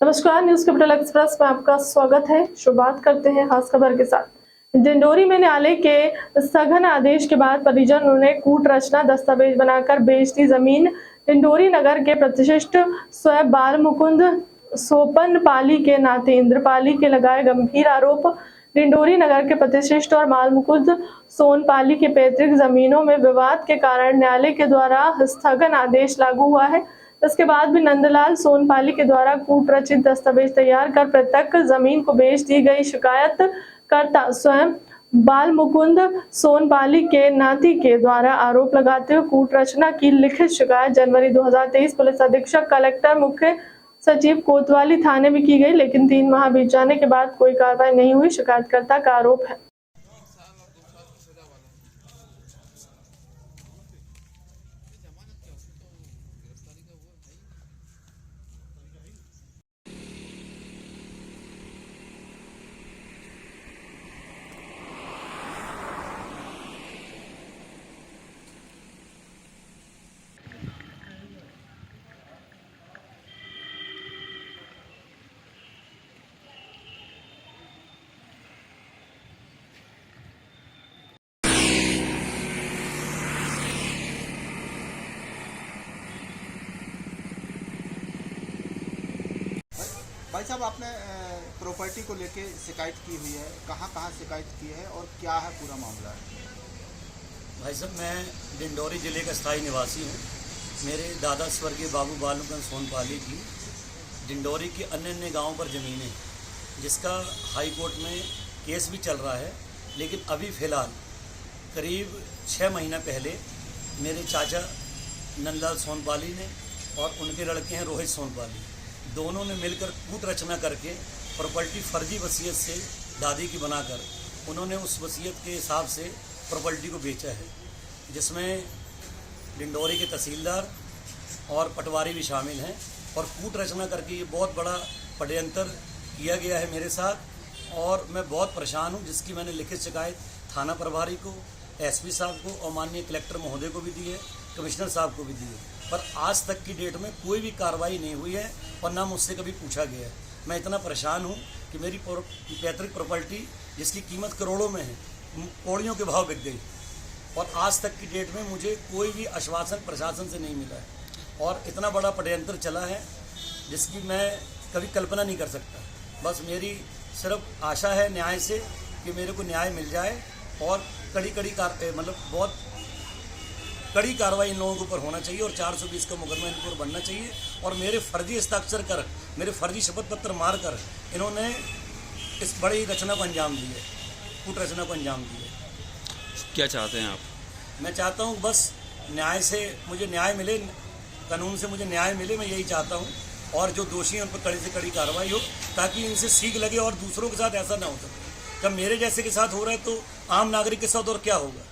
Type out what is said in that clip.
नमस्कार, news capital express में आपका स्वागत है। शुरुआत करते हैं खास खबर के साथ। डिंडोरी में न्यायालय के सघन आदेश के बाद परिजनों ने कूट रचना दस्तावेज बनाकर बेच दी जमीन। डिंडोरी नगर के प्रतिष्ठित स्वयं बाल मुकुंद सोपन पाली के नाते इंद्रपाली के लगाए गंभीर आरोप। डिंडोरी नगर के प्रतिष्ठित और बाल मुकुंद सोनपाली के पैतृक जमीनों में विवाद के कारण न्यायालय के द्वारा स्थगन आदेश लागू हुआ है। इसके बाद भी नंदलाल सोनपाली के द्वारा कूट रचित दस्तावेज तैयार कर पृथक जमीन को बेच दी गई। शिकायतकर्ता स्वयं बाल मुकुंद सोनपाली के नाती के द्वारा आरोप लगाते हुए कूट रचना की लिखित शिकायत जनवरी 2023 पुलिस अधीक्षक कलेक्टर मुख्य सचिव कोतवाली थाने में की गई, लेकिन 3 माह बीत जाने के बाद कोई कार्रवाई नहीं हुई। शिकायतकर्ता का आरोप है। भाई साहब, आपने प्रॉपर्टी को लेके शिकायत की हुई है, कहाँ शिकायत की है और क्या है पूरा मामला है? भाई साहब, मैं डिंडोरी ज़िले का स्थायी निवासी हूँ। मेरे दादा स्वर्गीय बाबू बाल मुकुंद सोनपाली की डिंडोरी की अन्य अन्य गाँवों पर ज़मीनें, जिसका हाई कोर्ट में केस भी चल रहा है, लेकिन अभी फ़िलहाल करीब 6 महीना पहले मेरे चाचा नंदलाल सोनपाली ने और उनके लड़के हैं रोहित सोनपाली, दोनों ने मिलकर कूट रचना करके प्रॉपर्टी फर्जी वसीयत से दादी की बनाकर उन्होंने उस वसीयत के हिसाब से प्रॉपर्टी को बेचा है, जिसमें डिंडोरी के तहसीलदार और पटवारी भी शामिल हैं। और कूट रचना करके ये बहुत बड़ा षड्यंत्र किया गया है मेरे साथ, और मैं बहुत परेशान हूँ, जिसकी मैंने लिखित शिकायत थाना प्रभारी को, एसपी साहब को और माननीय कलेक्टर महोदय को भी दी है, कमिश्नर साहब को भी दी है, पर आज तक की डेट में कोई भी कार्रवाई नहीं हुई है और ना मुझसे कभी पूछा गया है। मैं इतना परेशान हूँ कि मेरी पैतृक प्रॉपर्टी, जिसकी कीमत करोड़ों में है, कौड़ियों के भाव बिक गई, और आज तक की डेट में मुझे कोई भी आश्वासन प्रशासन से नहीं मिला है। और इतना बड़ा षड्यंत्र चला है जिसकी मैं कभी कल्पना नहीं कर सकता। बस मेरी सिर्फ आशा है न्याय से कि मेरे को न्याय मिल जाए और बहुत कड़ी कार्रवाई इन लोगों के ऊपर होना चाहिए और 420 का मुकदमा इनके ऊपर बनना चाहिए। और मेरे फर्जी हस्ताक्षर कर, मेरे फर्जी शपथ पत्र मार कर इन्होंने इस बड़ी रचना को अंजाम दी है, कूट रचना को अंजाम दी है। क्या चाहते हैं आप? मैं चाहता हूँ बस न्याय से मुझे न्याय मिले, कानून से मुझे न्याय मिले, मैं यही चाहता हूँ। और जो दोषी हैं उन पर कड़ी से कड़ी कार्रवाई हो, ताकि इनसे सीख लगे और दूसरों के साथ ऐसा ना हो सके। जब मेरे जैसे के साथ हो रहा है तो आम नागरिक के साथ और क्या होगा।